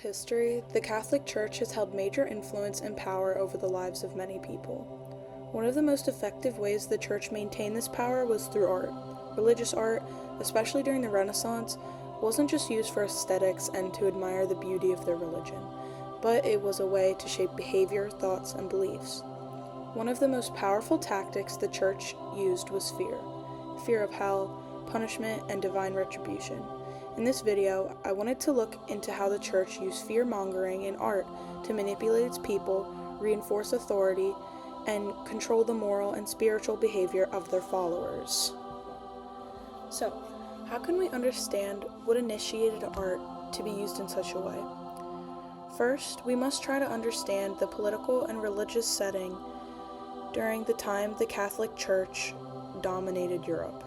history, the Catholic Church has held major influence and power over the lives of many people. One of the most effective ways the Church maintained this power was through art. Religious art, especially during the Renaissance, wasn't just used for aesthetics and to admire the beauty of their religion, but it was a way to shape behavior, thoughts, and beliefs. One of the most powerful tactics the Church used was fear. Fear of hell, punishment, and divine retribution. In this video, I wanted to look into how the Church used fear-mongering in art to manipulate its people, reinforce authority, and control the moral and spiritual behavior of their followers. So, how can we understand what initiated art to be used in such a way? First, we must try to understand the political and religious setting during the time the Catholic Church dominated Europe.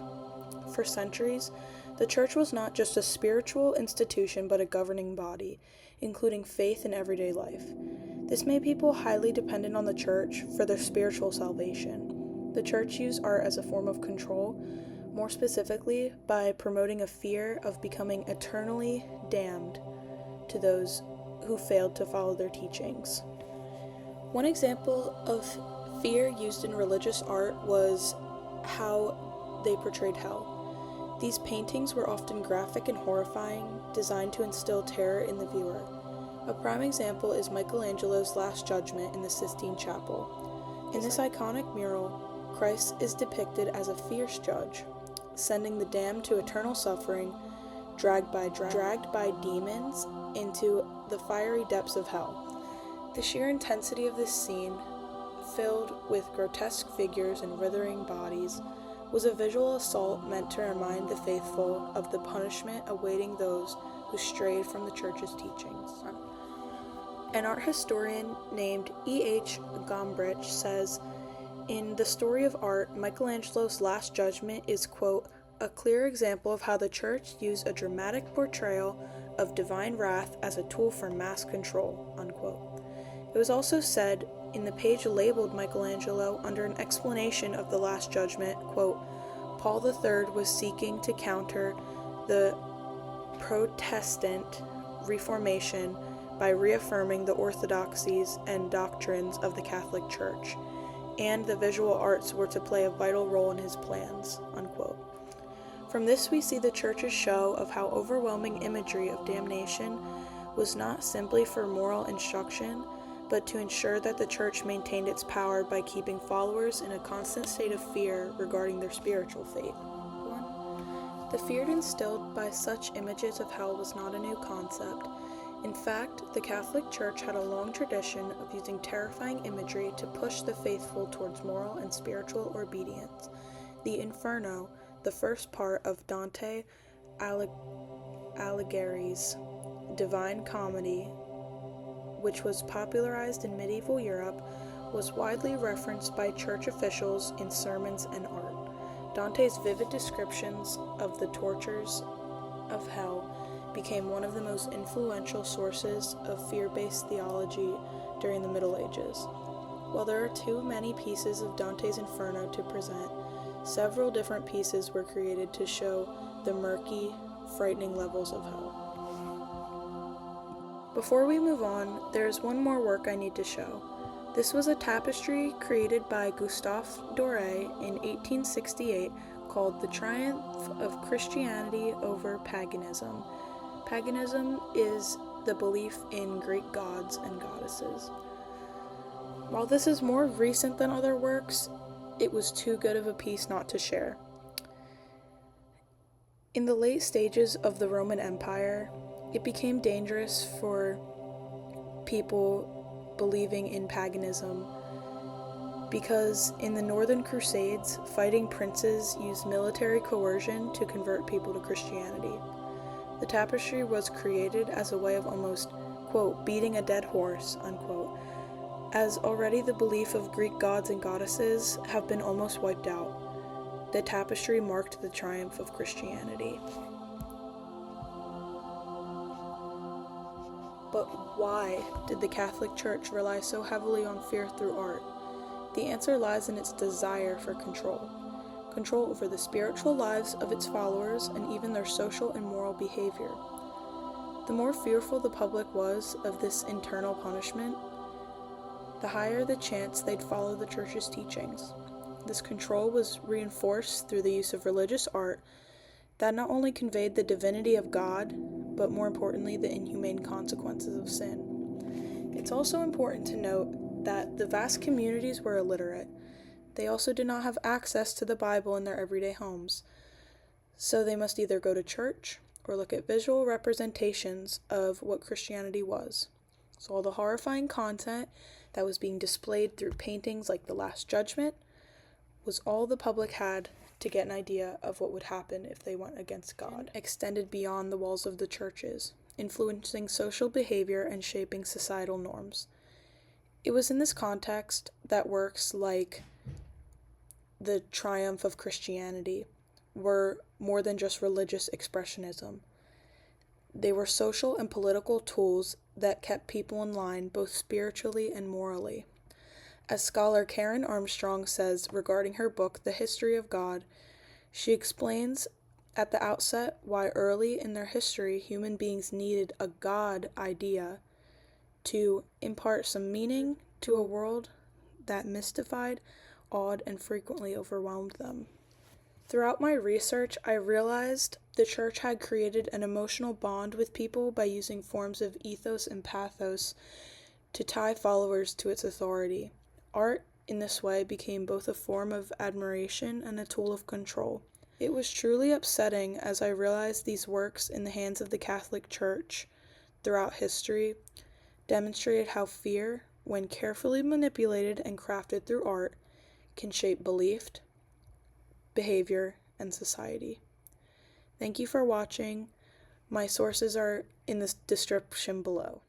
For centuries, the Church was not just a spiritual institution but a governing body, including faith in everyday life. This made people highly dependent on the Church for their spiritual salvation. The Church used art as a form of control, more specifically by promoting a fear of becoming eternally damned to those who failed to follow their teachings. One example of fear used in religious art was how they portrayed hell. These paintings were often graphic and horrifying, designed to instill terror in the viewer. A prime example is Michelangelo's Last Judgment in the Sistine Chapel. In this iconic mural, Christ is depicted as a fierce judge, sending the damned to eternal suffering, dragged by demons into the fiery depths of hell. The sheer intensity of this scene, filled with grotesque figures and writhing bodies, was a visual assault meant to remind the faithful of the punishment awaiting those who strayed from the Church's teachings. An art historian named E.H. Gombrich says, in The Story of Art, Michelangelo's Last Judgment is, quote, a clear example of how the Church used a dramatic portrayal of divine wrath as a tool for mass control, unquote. It was also said in the page labeled Michelangelo under an explanation of the Last Judgment, quote, Paul III was seeking to counter the Protestant Reformation by reaffirming the orthodoxies and doctrines of the Catholic Church, and the visual arts were to play a vital role in his plans, unquote. From this we see the Church's show of how overwhelming imagery of damnation was not simply for moral instruction, but to ensure that the Church maintained its power by keeping followers in a constant state of fear regarding their spiritual fate. The fear instilled by such images of hell was not a new concept. In fact, the Catholic Church had a long tradition of using terrifying imagery to push the faithful towards moral and spiritual obedience. The Inferno, the first part of Dante Alighieri's Divine Comedy, which was popularized in medieval Europe, was widely referenced by church officials in sermons and art. Dante's vivid descriptions of the tortures of hell became one of the most influential sources of fear-based theology during the Middle Ages. While there are too many pieces of Dante's Inferno to present, several different pieces were created to show the murky, frightening levels of hell. Before we move on, there is one more work I need to show. This was a tapestry created by Gustave Doré in 1868 called The Triumph of Christianity over Paganism. Paganism is the belief in Greek gods and goddesses. While this is more recent than other works, it was too good of a piece not to share. In the late stages of the Roman Empire, it became dangerous for people believing in paganism because in the Northern Crusades, fighting princes used military coercion to convert people to Christianity. The tapestry was created as a way of almost, quote, beating a dead horse, unquote, as already the belief of Greek gods and goddesses have been almost wiped out. The tapestry marked the triumph of Christianity. But why did the Catholic Church rely so heavily on fear through art? The answer lies in its desire for control. Control over the spiritual lives of its followers and even their social and moral behavior. The more fearful the public was of this internal punishment, the higher the chance they'd follow the church's teachings. This control was reinforced through the use of religious art that not only conveyed the divinity of God, but more importantly, the inhumane consequences of sin. It's also important to note that the vast communities were illiterate. They also did not have access to the Bible in their everyday homes, so they must either go to church or look at visual representations of what Christianity was. So all the horrifying content that was being displayed through paintings like The Last Judgment was all the public had to get an idea of what would happen if they went against God. It extended beyond the walls of the churches, influencing social behavior and shaping societal norms. It was in this context that works like The Triumph of Christianity were more than just religious expressionism. They were social and political tools that kept people in line both spiritually and morally. As scholar Karen Armstrong says regarding her book, The History of God, she explains at the outset why early in their history human beings needed a God idea to impart some meaning to a world that mystified, awed, and frequently overwhelmed them. Throughout my research, I realized the church had created an emotional bond with people by using forms of ethos and pathos to tie followers to its authority. Art, in this way, became both a form of admiration and a tool of control. It was truly upsetting as I realized these works in the hands of the Catholic Church throughout history demonstrated how fear, when carefully manipulated and crafted through art, can shape belief, behavior, and society. Thank you for watching. My sources are in the description below.